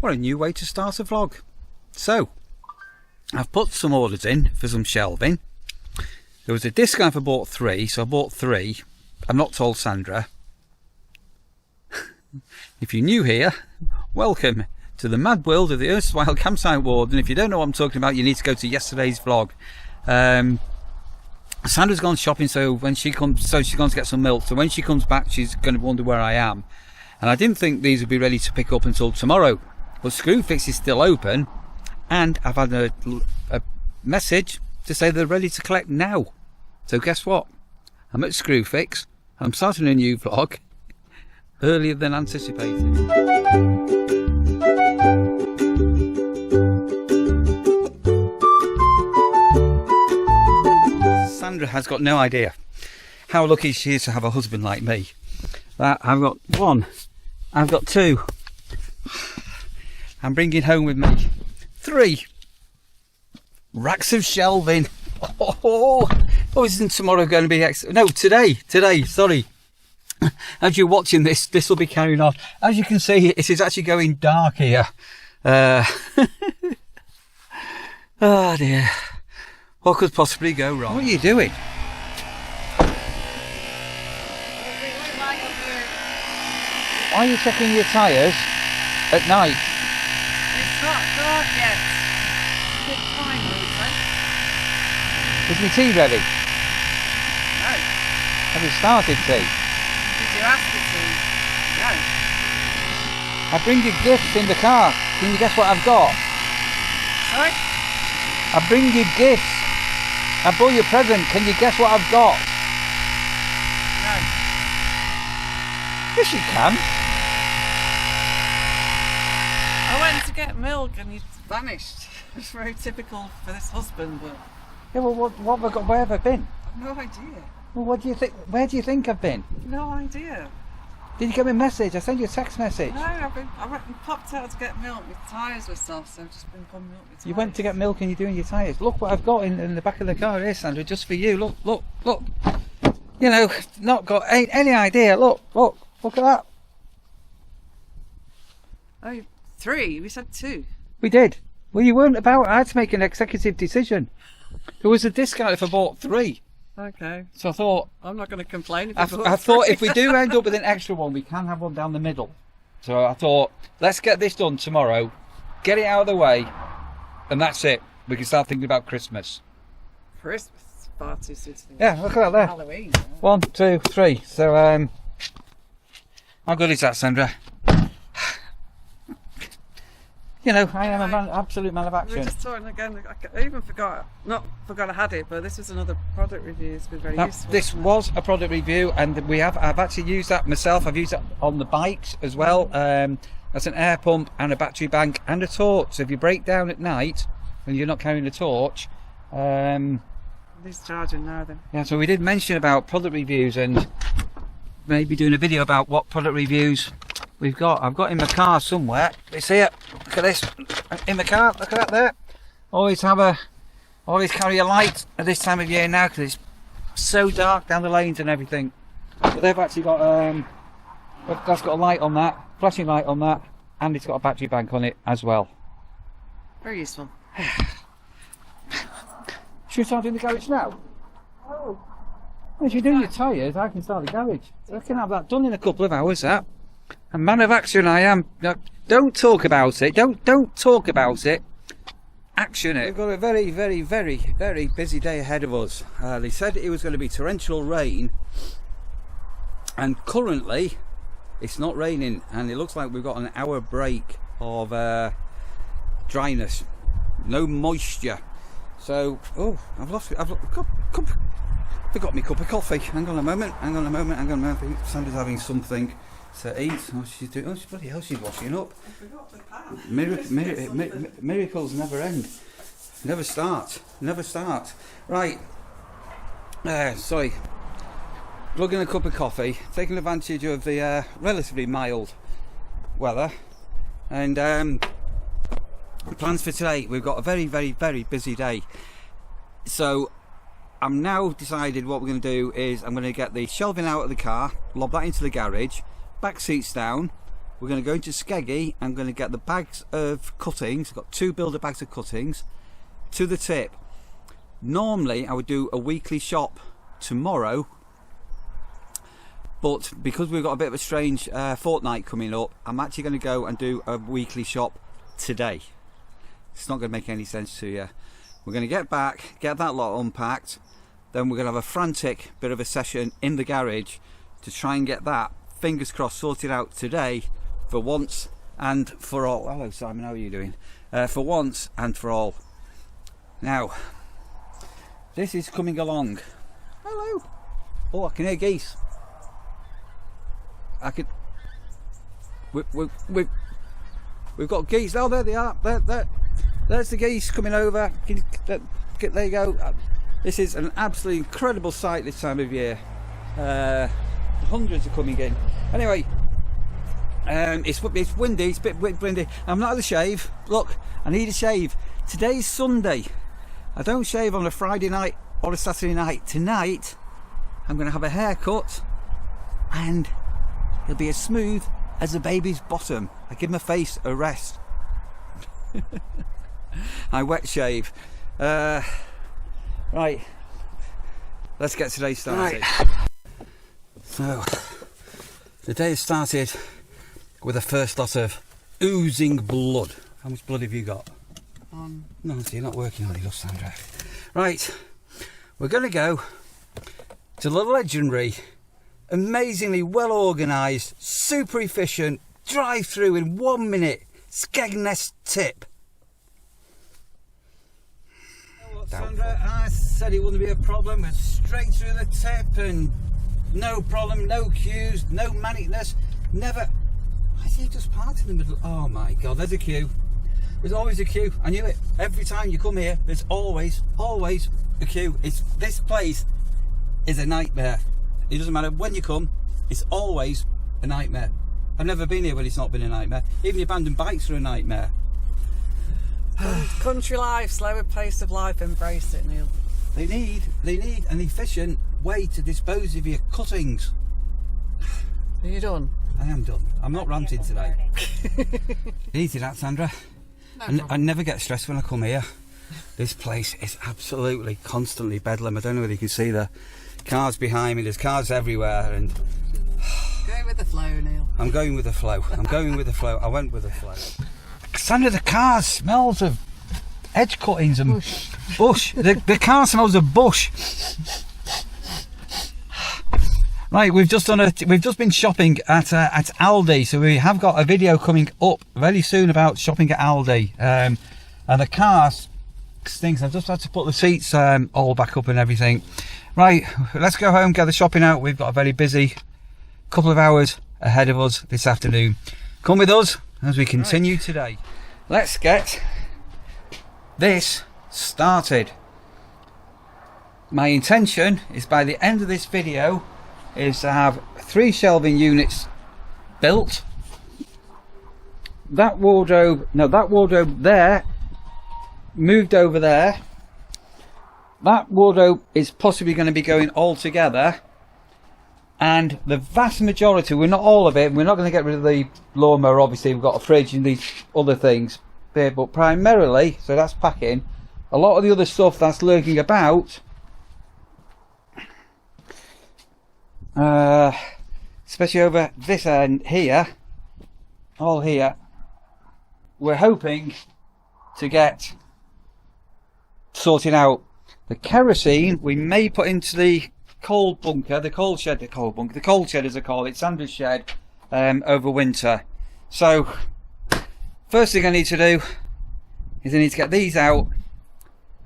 What a new way to start a vlog. So, I've put some orders in for some shelving. There was a discount if I bought 3, so I bought 3. I've not told Sandra. If you're new here, welcome to the mad world of the Erstwhile Campsite Warden. If you don't know what I'm talking about, you need to go to yesterday's vlog. Sandra's gone shopping, so when she comes, she's going to get some milk. So when she comes back, she's going to wonder where I am. And I didn't think these would be ready to pick up until tomorrow. But Screwfix is still open, and I've had a message to say they're ready to collect now. So guess what? I'm at Screwfix, and I'm starting a new vlog earlier than anticipated. Sandra has got no idea how lucky she is to have a husband like me. That I've got 1, I've got 2. I'm bringing home with me 3 racks of shelving. Oh, isn't tomorrow going to be no, today, sorry. As you're watching this will be carrying on. As you can see, it is actually going dark here. Oh dear. What could possibly go wrong? What are you doing? Why are you checking your tyres at night? It's not dark yet. It's fine, Lisa. Is my tea ready? No. Have you started tea? Did you ask the tea? No. I bring you gifts in the car. Can you guess what I've got? Sorry? I bring you gifts. I bought you a present. Can you guess what I've got? No. Yes, you can. I went to get milk and you vanished. It's very typical for this husband, but... Yeah, well, what have I got? Where have I been? I've no idea. Well, what do you think? Where do you think I've been? No idea. Did you get me a message? I sent you a text message. No, I popped out to get milk. My tyres were soft, so I've just been putting milk with tyres. You went to get milk and you're doing your tyres. Look what I've got in the back of the car here, Sandra, just for you. Look. You know, not got any idea. Look at that. Oh, 3? We said 2. We did. Well, you weren't about. I had to make an executive decision. There was a discount if I bought 3. Okay. So I thought... I'm not going to complain if I bought thought 3. if we do end up with an extra one, we can have one down the middle. So I thought, let's get this done tomorrow, get it out of the way, and that's it. We can start thinking about Christmas. Christmas far too soon. Yeah, look at that there. Halloween. 1, 2, 3. So, how good is that, Sandra? You know, I am an absolute man of action. We're just talking again. I even forgot I had it, but this was another product review. It's been very useful. This was a product review, and I've actually used that myself. I've used it on the bikes as well. That's an air pump and a battery bank and a torch. So if you break down at night when you're not carrying a torch, He's charging now then. Yeah, so we did mention about product reviews and maybe doing a video about what product reviews we've got. I've got in my car somewhere. It's here. Look at this. In the car. Look at that there. Always carry a light at this time of year now because it's so dark down the lanes and everything. But they've actually got that's got a light on that, flashing light on that, and it's got a battery bank on it as well. Very useful. Should we start doing the garage now? Oh. Well, if you're doing your tyres, I can start the garage. I can have that done in a couple of hours, that. A man of action I am. No, don't talk about it. Don't talk about it. Action it. We've got a very, very, very, very busy day ahead of us. They said it was going to be torrential rain. And currently, it's not raining. And it looks like we've got an hour break of dryness. No moisture. So, oh, I've forgot my cup of coffee. Hang on a moment. Sandra's having something to eat. Oh, she's doing. Oh, bloody hell, she's washing up. I forgot the pan. Miracles never end. Never start. Right. Sorry. Plugging a cup of coffee, taking advantage of the relatively mild weather, and plans for today. We've got a very, very, very busy day. So I'm now decided what we're going to do is I'm going to get the shelving out of the car, lob that into the garage, back seats down, we're going to go into Skeggy. I'm going to get the bags of cuttings. I've got 2 builder bags of cuttings to the tip. Normally I would do a weekly shop tomorrow, but because we've got a bit of a strange fortnight coming up, I'm actually going to go and do a weekly shop today. It's not going to make any sense to you. We're going to get back, get that lot unpacked, then we're going to have a frantic bit of a session in the garage to try and get that, fingers crossed, sorted out today for once and for all. Hello Simon, how are you doing? For once and for all. Now, this is coming along. Hello. Oh, I can hear geese. I can. We've got geese. Oh, there they are. There's the geese coming over. There you go. This is an absolutely incredible sight this time of year. Hundreds are coming in. Anyway, it's windy. It's a bit windy. I'm not had a shave. Look, I need a shave. Today's Sunday. I don't shave on a Friday night or a Saturday night. Tonight, I'm going to have a haircut, and it'll be as smooth as a baby's bottom. I give my face a rest. I wet shave. Right, let's get today started. Right. So, the day has started with the first lot of oozing blood. How much blood have you got? No, so you're not working on it, Sandra. Right, we're going to go to the legendary, amazingly well organised, super efficient drive-through in 1 minute Skegness tip. Sandra, I said it wouldn't be a problem. We're straight through the tip and no problem, no queues, no manicness, never. I see just parked in the middle. Oh my God, there's a queue. There's always a queue. I knew it. Every time you come here, there's always a queue. This place is a nightmare. It doesn't matter when you come, it's always a nightmare. I've never been here when it's not been a nightmare. Even the abandoned bikes are a nightmare. Country life, slower pace of life, embrace it, Neil. They need an efficient way to dispose of your cuttings. Are you done? I am done. I'm not ranting today. Easy that, Sandra. I never get stressed when I come here. This place is absolutely constantly bedlam. I don't know whether you can see the cars behind me. There's cars everywhere, and go with the flow, Neil. I'm going with the flow. I'm going with the flow. I went with the flow. Sandra, the car smells of edge cuttings and bush. The car smells of bush. Right, we've just been shopping at Aldi, so we have got a video coming up very soon about shopping at Aldi. And the car stinks. I've just had to put the seats all back up and everything. Right, let's go home, get the shopping out. We've got a very busy couple of hours ahead of us this afternoon. Come with us as we continue today. Let's get this started. My intention is by the end of this video is to have 3 shelving units built. That wardrobe there moved over there. That wardrobe is possibly going to be going all together, and the vast majority, we're not all of it, we're not going to get rid of the lawnmower, obviously we've got a fridge and these other things there, but primarily, so that's packing, a lot of the other stuff that's lurking about, especially over this end here, all here, we're hoping to get sorted out. The kerosene we may put into the coal shed as I call it, Sandra's shed, over winter. So first thing I need to do is I need to get these out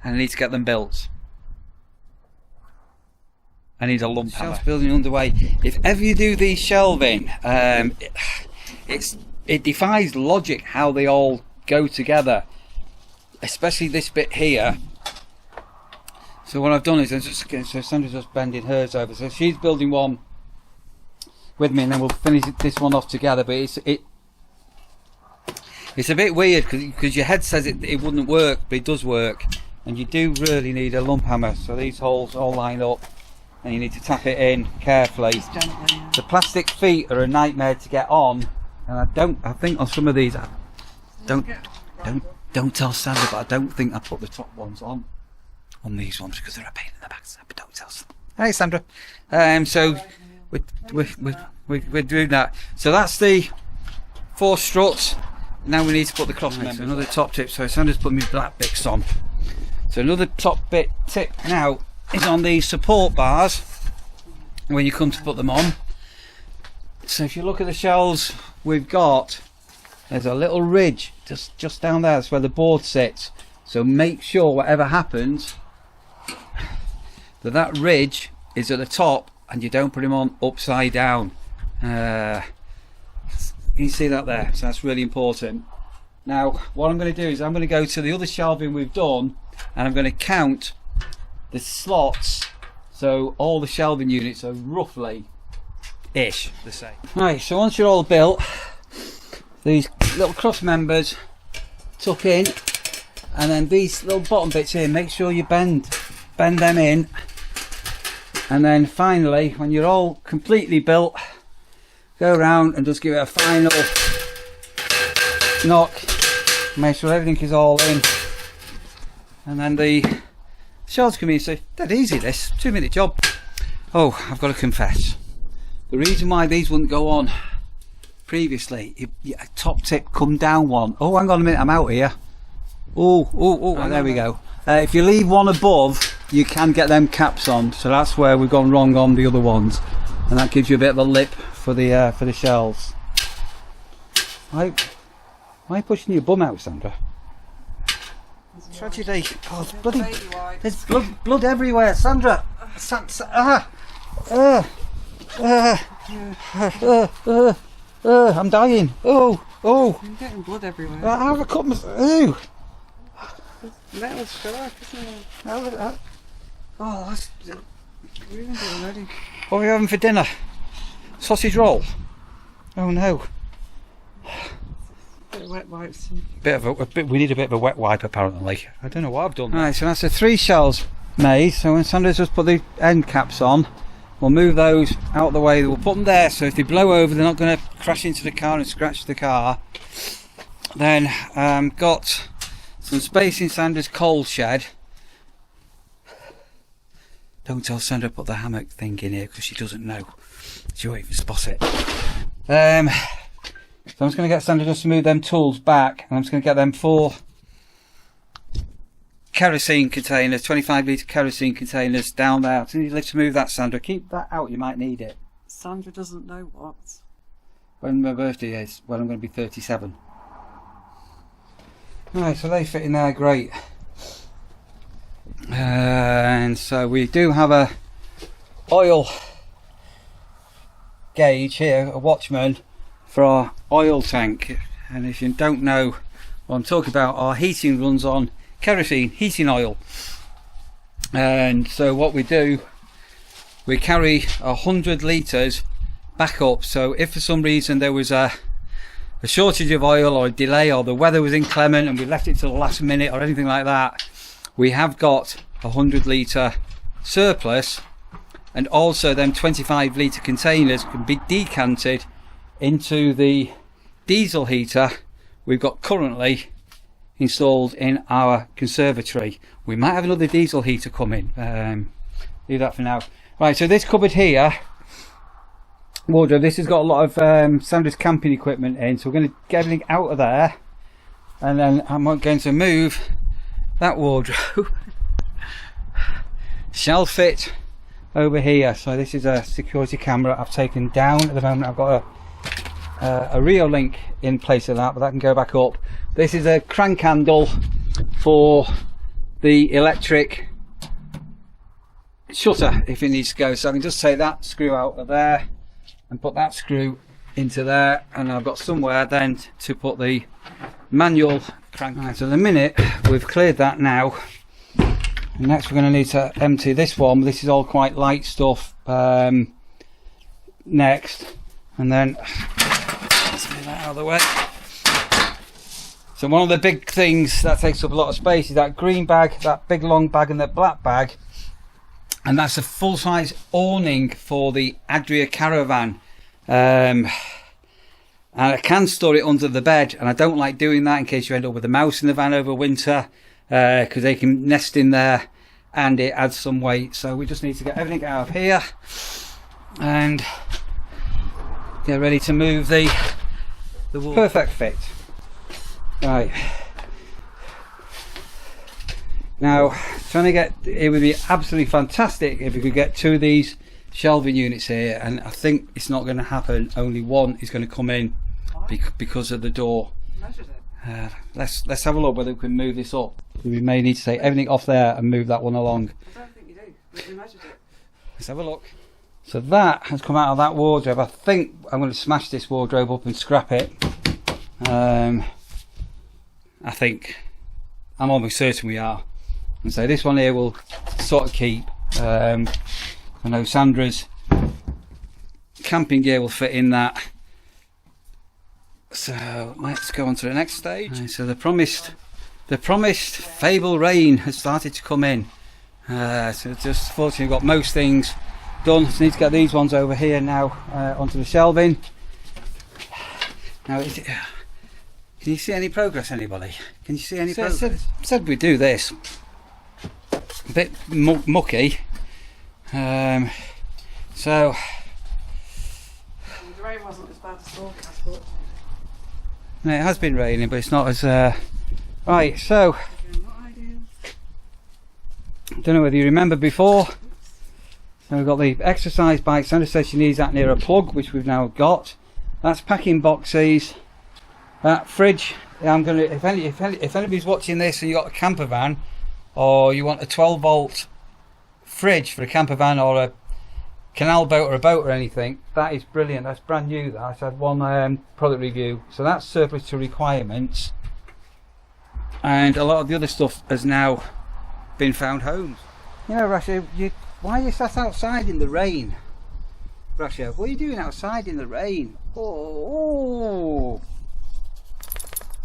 and I need to get them built. I need a lump hammer. Shelf building underway. If ever you do these shelving, it defies logic how they all go together, especially this bit here. So what I've done is so Sandra's just bending hers over, so she's building one with me, and then we'll finish this one off together. But it's a bit weird because your head says it wouldn't work, but it does work, and you do really need a lump hammer. So these holes all line up, and you need to tap it in carefully. Gently, yeah. The plastic feet are a nightmare to get on And I think on some of these, don't tell Sandra, but I don't think I put the top ones on these ones because they're a pain in the backside. But don't tell Sandra. Hey, Sandra. So we're doing that. So that's the 4 struts. Now we need to put the cross members. Another top tip. So Sandra's put me black bits on. So another top bit tip now is on these support bars when you come to put them on. So if you look at the shelves we've got, there's a little ridge just down there. That's where the board sits. So make sure whatever happens that ridge is at the top and you don't put them on upside down. You see that there? So that's really important. Now what I'm going to do is I'm going to go to the other shelving we've done and I'm going to count the slots, so all the shelving units are roughly ish the same. Right, so once you're all built, these little cross members tuck in, and then these little bottom bits here, make sure you bend them in, and then finally when you're all completely built, go around and just give it a final knock, make sure everything is all in, and then the shelves come in and say, dead easy this, 2-minute job. Oh, I've got to confess, the reason why these wouldn't go on previously, a top tip, come down one. Oh, hang on a minute, I'm out here. Oh, there we go. If you leave one above, you can get them caps on, so that's where we've gone wrong on the other ones, and that gives you a bit of a lip for the shelves. Why are you pushing your bum out, Sandra? Tragedy. Oh, it's bloody, there's blood everywhere, Sandra. I'm dying. I'm getting blood everywhere. I have a cut myself. Metal's dark, isn't it? Oh, that's... Ruined it already. What are we having for dinner? Sausage roll? Oh no. Bit of wet wipes. We need a bit of a wet wipe apparently. I don't know what I've done. Right, so that's the 3 shells made. So when Sandra's just put the end caps on, we'll move those out of the way. We'll put them there so if they blow over, they're not going to crash into the car and scratch the car. Then got some space in Sandra's coal shed. Don't tell Sandra put the hammock thing in here because she doesn't know. She won't even spot it. So I'm just going to get Sandra just to move them tools back, and I'm just going to get them 4 kerosene containers, 25 litre kerosene containers down there. So you need to move that, Sandra. Keep that out, you might need it. Sandra doesn't know what. When my birthday is, well, I'm going to be 37. Right, so they fit in there great. And so we do have a oil gauge here, a Watchman, for our oil tank. And if you don't know what I'm talking about, our heating runs on kerosene heating oil. And so what we do, we carry 100 litres back up. So if for some reason there was a shortage of oil or a delay, or the weather was inclement and we left it till the last minute or anything like that, we have got 100 litre surplus, and also them 25 litre containers can be decanted into the diesel heater we've got currently installed in our conservatory. We might have another diesel heater coming. Leave that for now. Right, so this cupboard here, wardrobe, this has got a lot of Sandra's camping equipment in, so we're going to get everything out of there, and then I'm going to move that wardrobe shelf it over here. So this is a security camera I've taken down at the moment. I've got a Rio link in place of that, but that can go back up. This is a crank handle for the electric shutter if it needs to go, so I can just take that screw out of there and put that screw into there, and I've got somewhere then to put the manual crank. Right, so the minute we've cleared that now, next we're going to need to empty this one. This is all quite light stuff next, and then let's move that out of the way. So one of the big things that takes up a lot of space is that green bag, that big long bag, and the black bag, and that's a full-size awning for the Adria Caravan. And And I can store it under the bed, and I don't like doing that in case you end up with a mouse in the van over winter, because they can nest in there and it adds some weight. So we just need to get everything out of here and get ready to move the wall. Perfect fit. Right. Now, trying to get, it would be absolutely fantastic if we could get 2 of these shelving units here, and I think it's not going to happen. Only one is going to come in because of the door. Let's have a look whether we can move this up. We may need to take everything off there and move that one along. I don't think you do. We measured it. Let's have a look. So that has come out of that wardrobe. I think I'm going to smash this wardrobe up and scrap it. I think. I'm almost certain we are. And so this one here will sort of keep. I know Sandra's camping gear will fit in that. So let's go on to the next stage. Right, so the promised Fable rain has started to come in. So just fortunately we've got most things done. So need to get these ones over here now onto the shelving. Now, can you see any progress, anybody? Can you see any progress? Said we'd do this. A bit mucky. So the rain wasn't as bad as forecast, but no, it has been raining, but it's not as right. So don't know whether you remember before. So we've got the exercise bike. Sandra says she needs that near a plug, which we've now got. That's packing boxes. That fridge. I'm gonna. If anybody's watching this and you got a camper van, or you want a 12-volt fridge for a camper van or a canal boat or a boat or anything, that is brilliant. That's brand new. That I've had one product review, so that's surplus to requirements, and a lot of the other stuff has now been found homes. You know, Rasha, why are you sat outside in the rain? Rasha, what are you doing outside in the rain? Oh.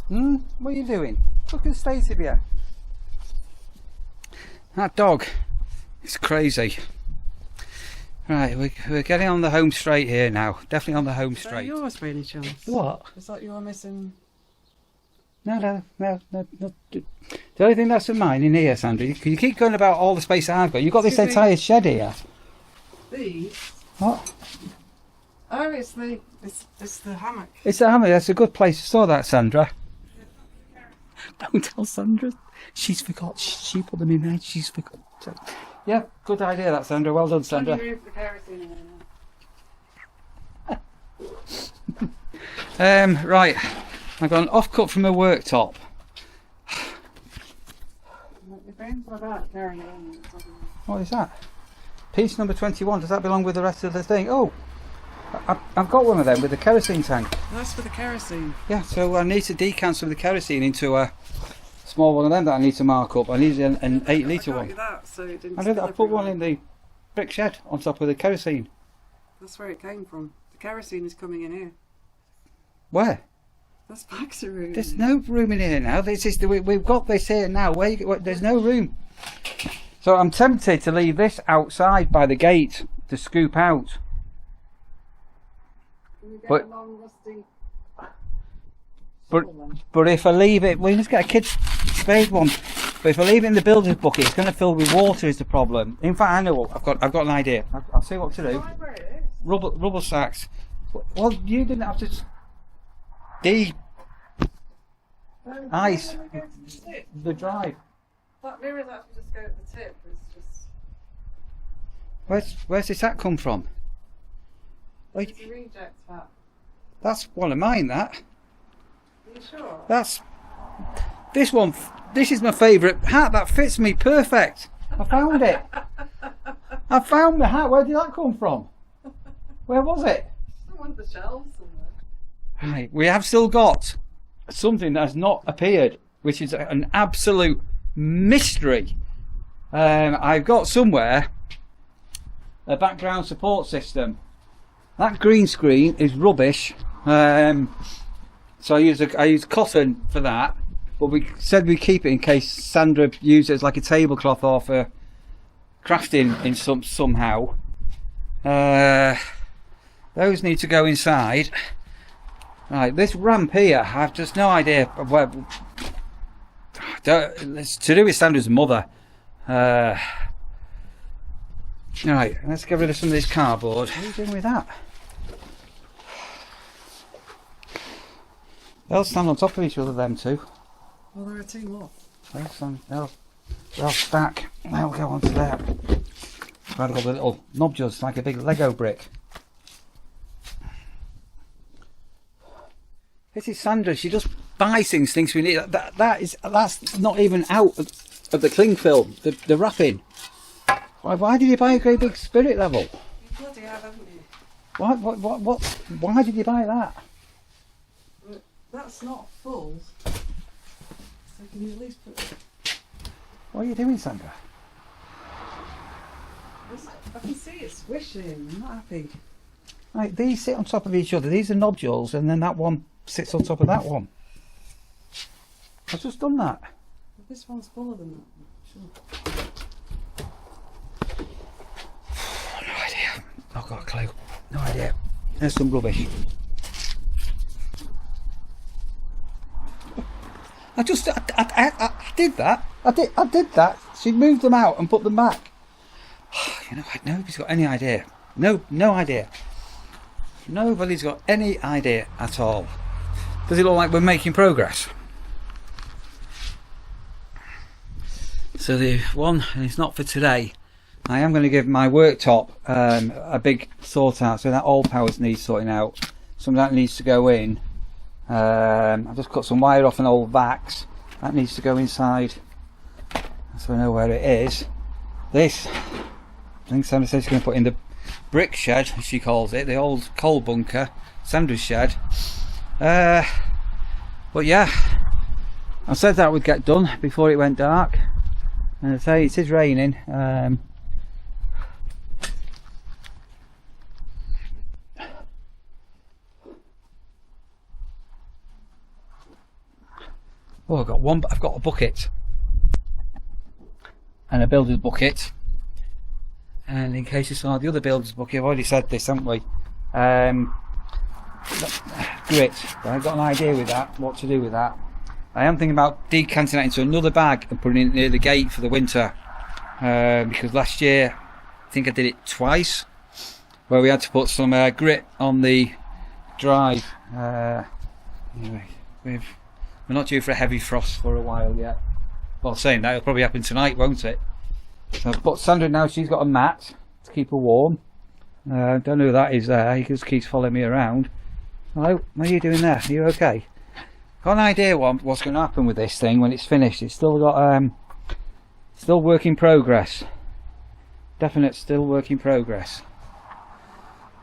What are you doing? Look at the state of you. That dog is crazy. Right, we're getting on the home straight here now. Definitely on the home straight. Is that yours by any chance? What? Is that you're missing? No. The only thing that's of mine in here, Sandra, you keep going about all the space I've got. You've got this entire shed here. These? What? Oh, it's the hammock. It's the hammock. That's a good place to store that, Sandra. Don't tell Sandra. She's forgot. She put them in there. She's forgot. Yeah, good idea that, Sandra. Well done, Sandra. Can you move the kerosene in? Right. I've got an offcut from a worktop. What is that? Piece number 21. Does that belong with the rest of the thing? Oh, I've got one of them with the kerosene tank. That's for the kerosene. Yeah, so I need to decant some of the kerosene into a small one of them that I need to mark up. I need an 8-litre one. That, so it didn't I did. I put one in the brick shed on top of the kerosene. That's where it came from. The kerosene is coming in here. Where? That's back to room. There's no room in here now. We've got this here now. There's no room. So I'm tempted to leave this outside by the gate to scoop out. But if I leave it, well, let's get a kid's spade one. But if I leave it in the builder's bucket, it's going to fill with water. Is the problem? In fact, I know. I've got an idea. I'll see what to do. Rubble sacks. Well, you didn't have to. Ice. The drive. That mirror's actually just go at the tip. It's just. Where's this hat come from? It's a reject hat. That's one of mine. That. Are you sure? That's this one. This is my favourite hat. That fits me perfect. I found it. I found the hat. Where did that come from? Where was it? One of the shelves somewhere. Right, we have still got something that has not appeared, which is an absolute mystery. I've got somewhere a background support system. That green screen is rubbish. So I use cotton for that, but we said we'd keep it in case Sandra uses it as like a tablecloth or for crafting in somehow. Those need to go inside. Right, this ramp here, I've just no idea of where. It's to do with Sandra's mother. Right, let's get rid of some of this cardboard. What are you doing with that? They'll stand on top of each other, them two. Well, they're a team up. They'll stack. They'll go onto there. Right, got the little nodules like a big Lego brick. This is Sandra. She just buys things, thinks we need. That's not even out of the cling film. The wrapping. Why did you buy a great big spirit level? You bloody have, haven't you? What? Why did you buy that? That's not full. So can you at least put. What are you doing, Sandra? I can see it squishing. I'm not happy. Right, these sit on top of each other. These are nodules, and then that one sits on top of that one. I've just done that. Well, this one's fuller than that. Sure. No idea. I've got a clue. No idea. There's some rubbish. I did that. I did that. She moved them out and put them back. You know, nobody's got any idea. No idea. Nobody's got any idea at all. Does it look like we're making progress? So the one, and it's not for today, I am going to give my worktop a big sort out. So that old powers needs sorting out. Some of that needs to go in. I've just cut some wire off an old Vax. That needs to go inside. So I know where it is. This, I think Sandra says she's going to put in the brick shed, as she calls it, the old coal bunker, Sandra's shed. But yeah, I said that would get done before it went dark. And I say it is raining. Oh, I've got a bucket and a builder's bucket, and in case you saw the other builder's bucket, I've already said this, haven't we? Grit. I've got an idea with that, what to do with that. I am thinking about decanting that into another bag and putting it near the gate for the winter, because last year I think I did it twice, where we had to put some grit on the drive. Anyway, we're not due for a heavy frost for a while yet. Well, saying that, it'll probably happen tonight, won't it? So, but Sandra now, she's got a mat to keep her warm. Don't know who that is there. He just keeps following me around. Hello, what are you doing there? Are you okay? Got an idea what's going to happen with this thing when it's finished. It's still got still work in progress. Definite still work in progress.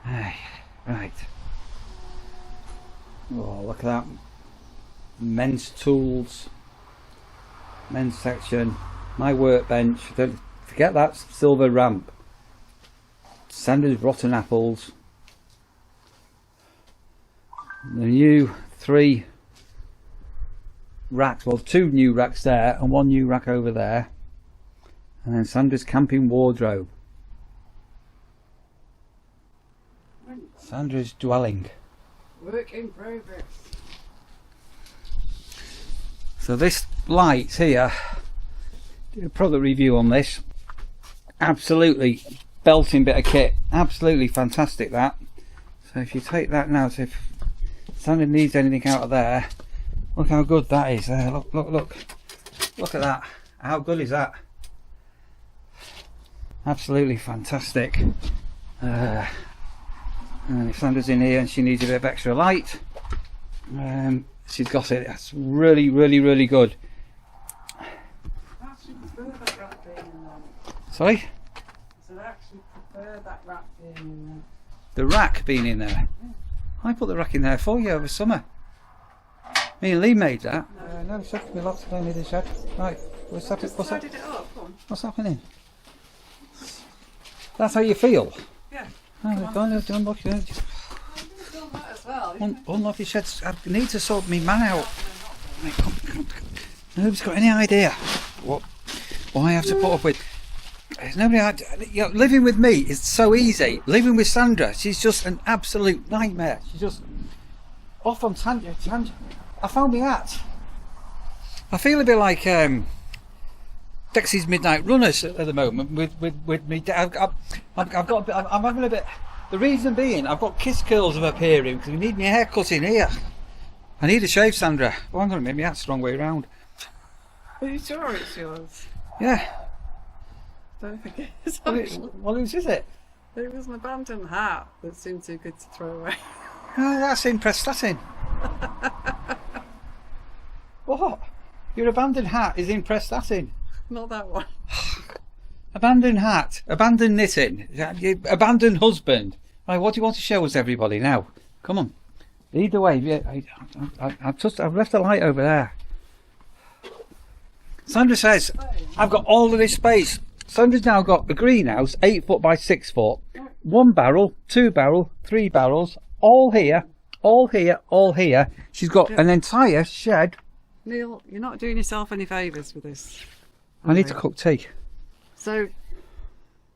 Right. Oh, look at that. Men's tools, men's section, my workbench. Don't forget that silver ramp. Sandra's rotten apples. The new 3 racks, well, 2 new racks there and 1 new rack over there, and then Sandra's camping wardrobe. Sandra's dwelling. Work in progress. So this light here, do a product review on this. Absolutely belting bit of kit. Absolutely fantastic that. So if you take that now, so if Sandra needs anything out of there, look how good that is. Look at that. How good is that? Absolutely fantastic. And if Sandra's in here and she needs a bit of extra light, she's got it. That's really good. I actually prefer that wrap being in there. Sorry? So I actually prefer that wrap being in there. The rack being in there? Yeah. I put the rack in there for you over summer. Me and Lee made that. No, it's okay. Lots of in the shed. Right, what's happening? Tidied it up. Come on. What's happening? That's how you feel? Yeah. Oh, go on, unlock your sheds. Unlock your sheds. I need to sort me man out. Right, come. Nobody's got any idea what I have to put up with. There's nobody. You know, living with me is so easy. Living with Sandra, she's just an absolute nightmare. She's just off on tangent. I found my hat. I feel a bit like Dexy's Midnight Runners at the moment with me. I've got a bit, I'm having a bit. The reason being, I've got kiss curls of appearing because we need my hair cut in here. I need a shave, Sandra. Oh, I'm going to make my hat the wrong way around. Are you sure it's yours? Yeah. Don't think it is. Well, whose is it? It was an abandoned hat that seemed too good to throw away. Oh, that's in Prestatyn. What? Your abandoned hat is in Prestatyn. Not that one. Abandoned hat, abandoned knitting, abandoned husband. Right, what do you want to show us, everybody? Now, come on. Either way, yeah, I've left the light over there. Sandra says, I've got all of this space. Sandra's now got a greenhouse, 8 foot by 6 foot, 1 barrel, 2 barrel, 3 barrels, all here, all here, all here. She's got an entire shed. Neil, you're not doing yourself any favours with this. I need to cook tea. So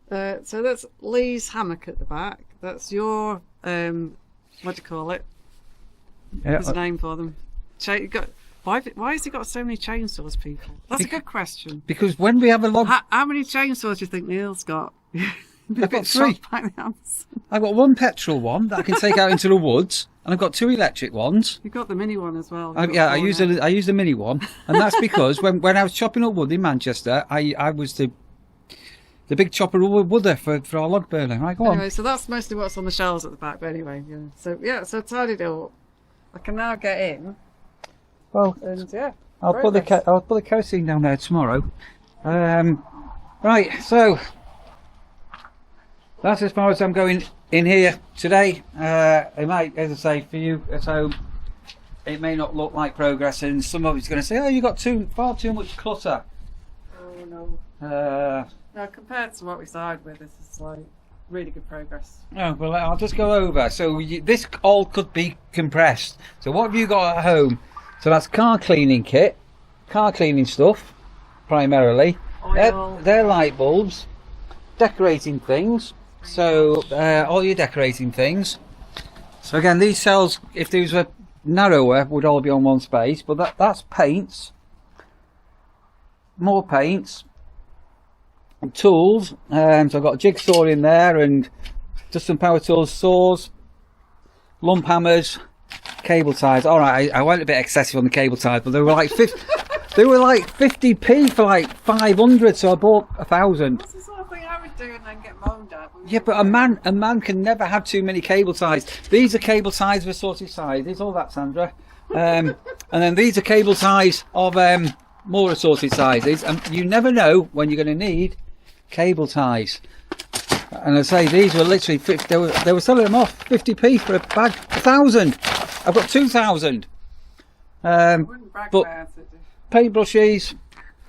that's Lee's hammock at the back. That's your what do you call it? Yeah, There's a name for them. Why has he got so many chainsaws, people? That's a good question. Because when we have a log... How many chainsaws do you think Neil's got? I've got 3. I've got 1 petrol one that I can take out into the woods, and I've got 2 electric ones. You've got the mini one as well. I use the mini one, and that's because when I was chopping up wood in Manchester, I was the big chopper wooder for our log burner. Right, go anyway, on. so that's mostly what's on the shelves at the back. But anyway, yeah. So tidied it up. I can now get in. Well, and yeah, I'll put the kerosene down there tomorrow. Right, so that's as far as I'm going in here today. It might, as I say, for you at home, it may not look like progress, and some of it's going to say, "Oh, you got far too much clutter." Oh no. No, compared to what we started with, this is like really good progress. Oh well, I'll just go over. So this all could be compressed. So what have you got at home? So that's car cleaning kit, car cleaning stuff, primarily. Oil. They're light bulbs, decorating things. So all your decorating things. So again, these cells, if these were narrower, would all be on one space. But that's paints, more paints, and tools. So I've got a jigsaw in there, and just some power tools, saws, lump hammers, cable ties. All right, I went a bit excessive on the cable ties, but they were like 50p for like 500, so I bought 1,000. That's the sort of thing I would do and then get moaned at. Yeah, but a man can never have too many cable ties. These are cable ties of assorted sizes, all that, Sandra. And then these are cable ties of more assorted sizes, and you never know when you're going to need cable ties. And I say these were literally 50, they were selling them off 50p for a bag. 1,000. I've got 2,000. But paintbrushes,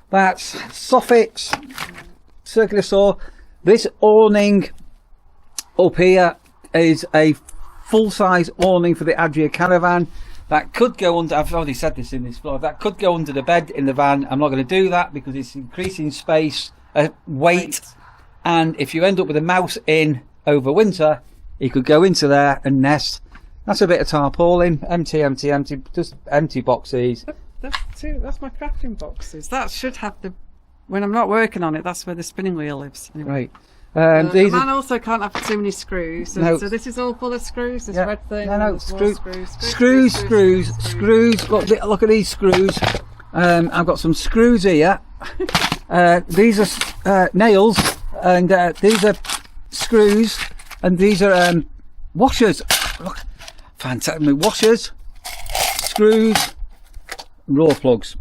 that's soffits, circular saw. This awning up here is a full-size awning for the Adria Caravan. That could go under, I've already said this in this vlog, that could go under the bed in the van. I'm not going to do that because it's increasing space, weight, and if you end up with a mouse in over winter, he could go into there and nest. That's a bit of tarpaulin, empty, just empty boxes. That's my crafting boxes. That should have when I'm not working on it, that's where the spinning wheel lives. Anyway. Right. The man also can't have too many screws. So this is all full of screws, this red thing. No, screws. Look at these screws. I've got some screws here. These are nails, and these are screws, and these are washers. Look, fantastic. Washers, screws, raw plugs.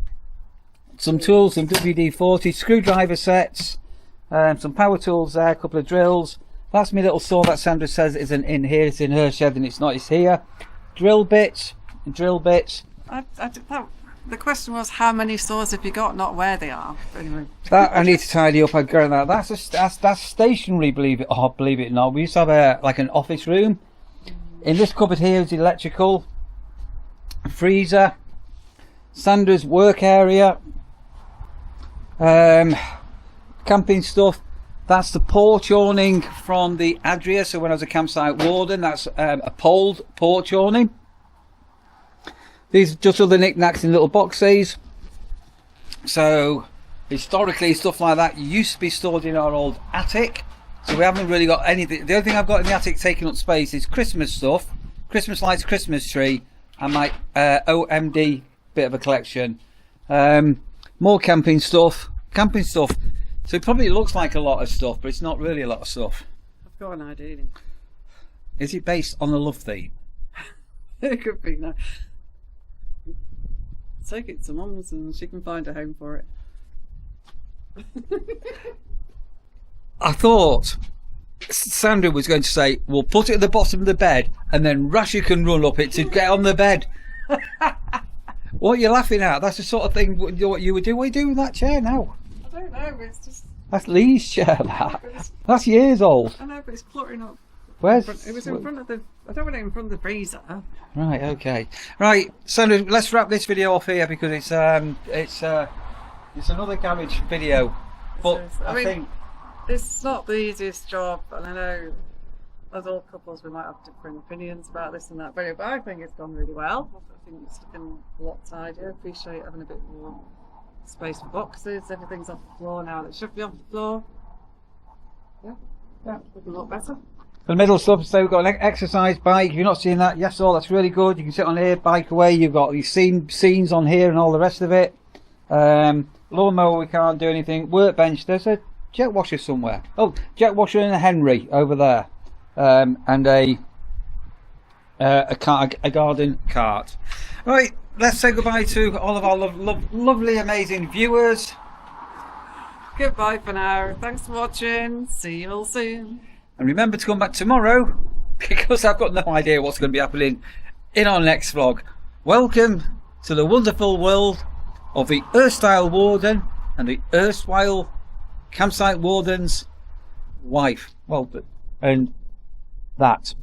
Some tools, some WD-40, screwdriver sets, some power tools there, a couple of drills. That's my little saw that Sandra says isn't in here, it's in her shed and it's not, it's here. Drill bits. The question was how many saws have you got, not where they are. Anyway. That I need to tidy up. I'd go that. That's stationary, believe it or not. We used to have like an office room. In this cupboard here is electrical, freezer, Sandra's work area, camping stuff. That's the porch awning from the Adria. So when I was a campsite warden, that's a poled porch awning. These are just other knickknacks in little boxes. So historically, stuff like that used to be stored in our old attic. So we haven't really got anything. The only thing I've got in the attic taking up space is Christmas stuff, Christmas lights, Christmas tree, and my OMD bit of a collection. More camping stuff. So it probably looks like a lot of stuff, but it's not really a lot of stuff. I've got an idea. Is it based on a love theme? It could be, no. Take it to Mum's and she can find a home for it. I thought Sandra was going to say, we'll put it at the bottom of the bed and then Rasha can run up it to get on the bed. What are you laughing at? That's the sort of thing what you would do. What are you doing with that chair now? I don't know, it's just... That's Lee's chair, that. That's years old. I know, but it's cluttering up. Where's... It was in front of the... I don't want it in front of the freezer. Right, okay. Right, Sandra, let's wrap this video off here because it's another garage video. But I think... It's not the easiest job, and I know as all couples we might have different opinions about this and that video, but I think it's gone really well. I think it's looking a lot tidier. I appreciate having a bit more space for boxes. Everything's off the floor now that should be off the floor. Yeah, looking a lot better. The middle stuff, so we've got an exercise bike. If you're not seeing that, yes, all that's really good. You can sit on here, bike away. You've got these scenes on here and all the rest of it. Lawnmower, we can't do anything. Workbench, there's a jet washer somewhere. Oh, jet washer and a Henry over there, and a garden cart. Right, let's say goodbye to all of our lovely, amazing viewers. Goodbye for now. Thanks for watching. See you all soon. And remember to come back tomorrow because I've got no idea what's going to be happening in our next vlog. Welcome to the wonderful world of the Erstwhile Warden and the Erstwhile Campsite Warden's wife. Well, and that.